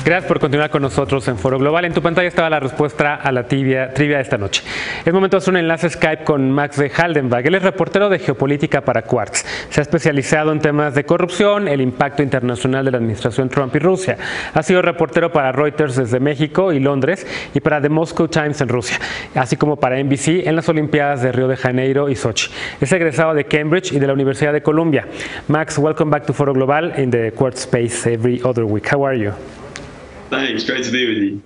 Gracias por continuar con nosotros en Foro Global. En tu pantalla estaba la respuesta a la trivia de esta noche. Es momento de hacer un enlace Skype con Max de Haldevang. Él es reportero de geopolítica para Quartz. Se ha especializado en temas de corrupción, el impacto internacional de la administración Trump y Rusia. Ha sido reportero para Reuters desde México y Londres y para The Moscow Times en Rusia, así como para NBC en las Olimpiadas de Río de Janeiro y Sochi. Es egresado de Cambridge y de la Universidad de Columbia. Max, welcome back to Foro Global in the Quartz space every other week. How are you? Thanks, great to be with you.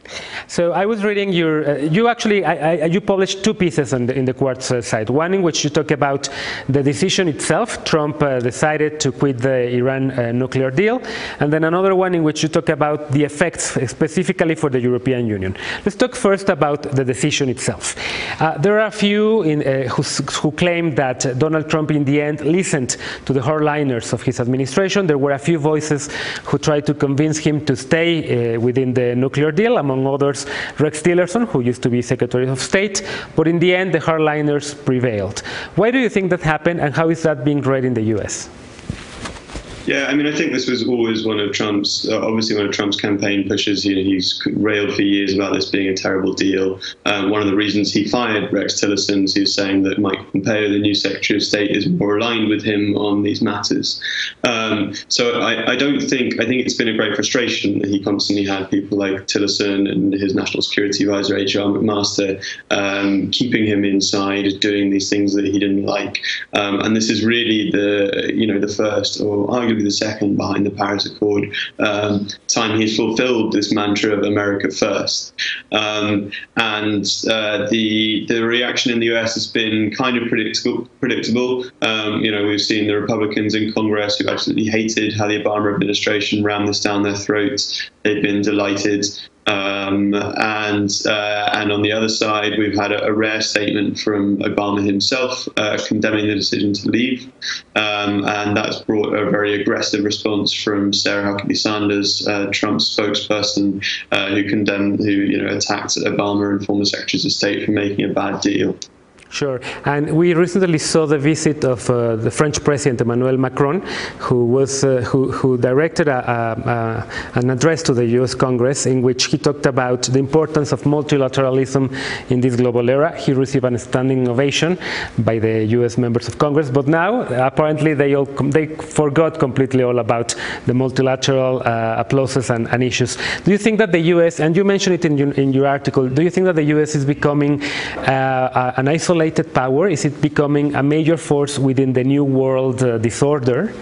So I was reading your, you published two pieces in the Quartz site. One in which you talk about the decision itself. Trump decided to quit the Iran nuclear deal. And then another one in which you talk about the effects specifically for the European Union. Let's talk first about the decision itself. There are a few who claim that Donald Trump in the end listened to the hardliners of his administration. There were a few voices who tried to convince him to stay within the nuclear deal, among others Rex Tillerson, who used to be Secretary of State, but in the end the hardliners prevailed. Why do you think that happened, and how is that being read in the US? Yeah, I mean, I think this was always one of Trump's, obviously one of Trump's campaign pushes. You know, he's railed for years about this being a terrible deal. One of the reasons he fired Rex Tillerson is he was saying that Mike Pompeo, the new Secretary of State, is more aligned with him on these matters. So I think it's been a great frustration that he constantly had people like Tillerson and his National Security Advisor, H.R. McMaster, keeping him inside, doing these things that he didn't like. And this is really the first, or arguably the second behind the Paris Accord, time he's fulfilled this mantra of America first. And the reaction in the US has been kind of predictable. We've seen the Republicans in Congress who absolutely hated how the Obama administration rammed this down their throats. They've been delighted. And on the other side, we've had a rare statement from Obama himself condemning the decision to leave. And that's brought a very aggressive response from Sarah Huckabee Sanders, Trump's spokesperson, who attacked Obama and former secretaries of state for making a bad deal. Sure, and we recently saw the visit of the French President Emmanuel Macron, who directed an address to the U.S. Congress in which he talked about the importance of multilateralism in this global era. He received a standing ovation by the U.S. members of Congress, but now apparently they forgot completely all about the multilateral applauses and issues. Do you think that the U.S., and you mentioned it in your article, do you think that the U.S. is becoming an isolated power? Is it becoming a major force within the new world disorder?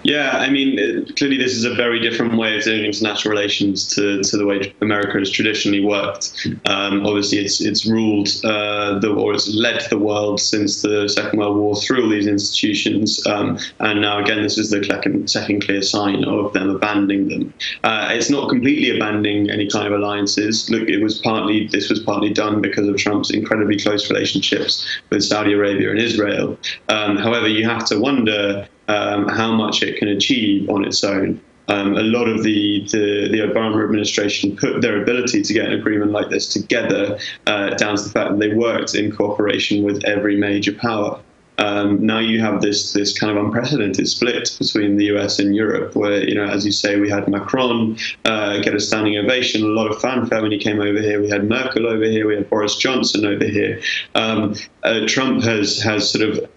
Yeah, I mean, clearly this is a very different way of doing international relations to the way America has traditionally worked. Obviously, it's ruled or it's led the world since the Second World War through all these institutions, and now again, this is the second clear sign of them abandoning them. It's not completely abandoning any kind of alliances. Look, this was partly done because of Trump's incredibly close relationships with Saudi Arabia and Israel. However, you have to wonder how much it can achieve on its own. A lot of the Obama administration put their ability to get an agreement like this together down to the fact that they worked in cooperation with every major power. Now you have this kind of unprecedented split between the US and Europe, where, as you say, we had Macron get a standing ovation, a lot of fanfare when he came over here. We had Merkel over here. We had Boris Johnson over here. Trump has sort of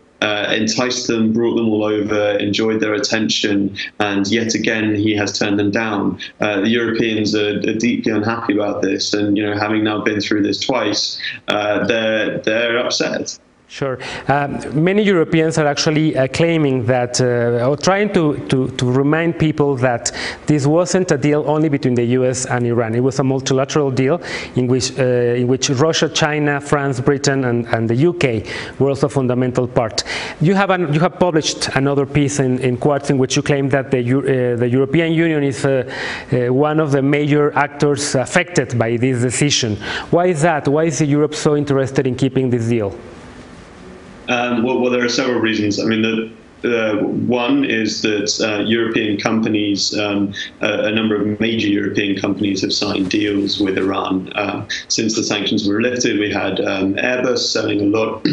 enticed them, brought them all over, enjoyed their attention, and yet again he has turned them down. The Europeans are deeply unhappy about this, and having now been through this twice, they're upset. Sure. Many Europeans are actually claiming that, or trying to remind people that this wasn't a deal only between the US and Iran. It was a multilateral deal in which Russia, China, France, Britain, and the UK were also a fundamental part. You have published another piece in Quartz in which you claim that the European Union is one of the major actors affected by this decision. Why is that? Why is Europe so interested in keeping this deal? Well, there are several reasons. I mean, one is that European companies, a number of major European companies have signed deals with Iran. Since the sanctions were lifted, we had Airbus selling a lot.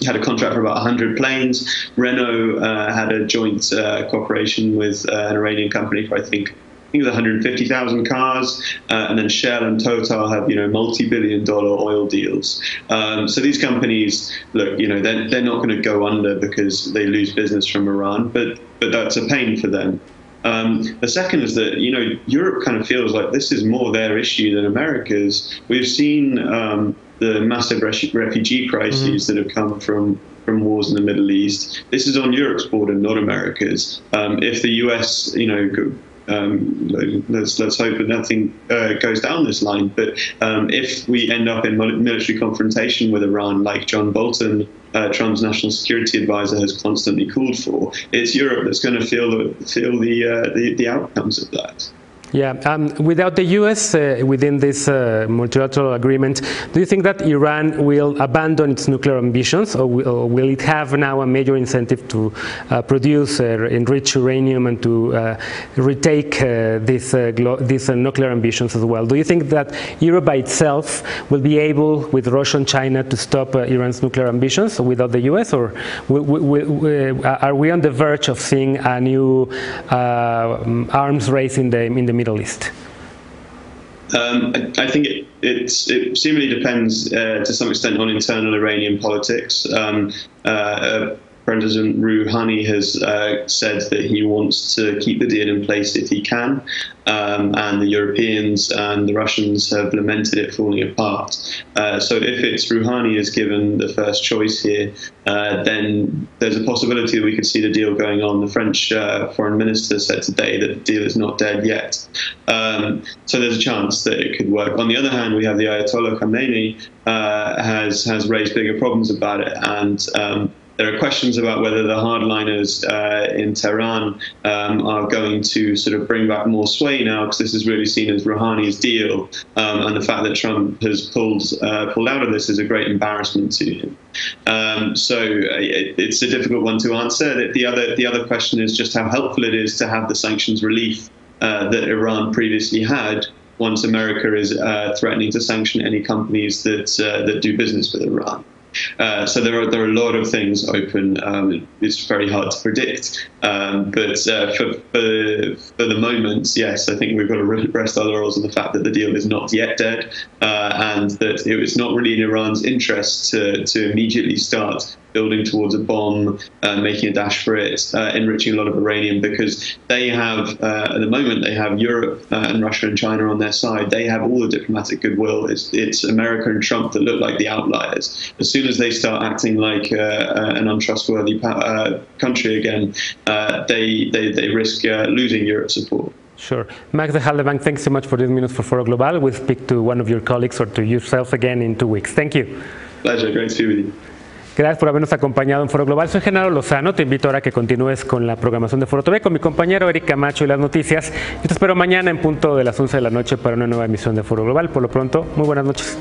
Had a contract for about 100 planes. Renault had a joint cooperation with an Iranian company for, I think, think it's 150,000 cars, and then Shell and Total have, multi-billion-dollar oil deals. So these companies, look, they're not going to go under because they lose business from Iran, but that's a pain for them. The second is that, Europe kind of feels like this is more their issue than America's. We've seen the massive refugee crises that have come from wars in the Middle East. This is on Europe's border, not America's. If the US, let's hope that nothing goes down this line. But if we end up in military confrontation with Iran, like John Bolton, Trump's national security advisor, has constantly called for, it's Europe that's going to feel the outcomes of that. Yeah, without the U.S. Within this multilateral agreement, do you think that Iran will abandon its nuclear ambitions, or will it have now a major incentive to produce enriched uranium and to retake these nuclear ambitions as well? Do you think that Europe by itself will be able, with Russia and China, to stop Iran's nuclear ambitions without the U.S., or are we on the verge of seeing a new arms race in the Middle East? I think it seemingly depends to some extent on internal Iranian politics. President Rouhani has said that he wants to keep the deal in place if he can, and the Europeans and the Russians have lamented it falling apart. So if it's Rouhani is given the first choice here, then there's a possibility that we could see the deal going on. The French foreign minister said today that the deal is not dead yet. So there's a chance that it could work. On the other hand, we have the Ayatollah Khamenei has raised bigger problems about it, and there are questions about whether the hardliners in Tehran are going to sort of bring back more sway now, because this is really seen as Rouhani's deal, and the fact that Trump has pulled out of this is a great embarrassment to him. So it's a difficult one to answer. The other question is just how helpful it is to have the sanctions relief that Iran previously had, once America is threatening to sanction any companies that do business with Iran. So there are a lot of things open. It's very hard to predict, but for the moment, yes, I think we've got to rest our laurels on the fact that the deal is not yet dead, and that it was not really in Iran's interest to immediately start building towards a bomb, making a dash for it, enriching a lot of uranium, because they have, at the moment, they have Europe and Russia and China on their side. They have all the diplomatic goodwill. It's America and Trump that look like the outliers. As soon as they start acting like an untrustworthy country again, they risk losing Europe's support. Sure. Max de Haldevang, thanks so much for these minutes for Foro Global. We'll speak to one of your colleagues or to yourself again in 2 weeks. Thank you. Pleasure. Great to be with you. Gracias por habernos acompañado en Foro Global. Soy Genaro Lozano. Te invito ahora a que continúes con la programación de Foro TV con mi compañero Eric Camacho y las noticias. Yo te espero mañana en punto de las 11 de la noche para una nueva emisión de Foro Global. Por lo pronto, muy buenas noches.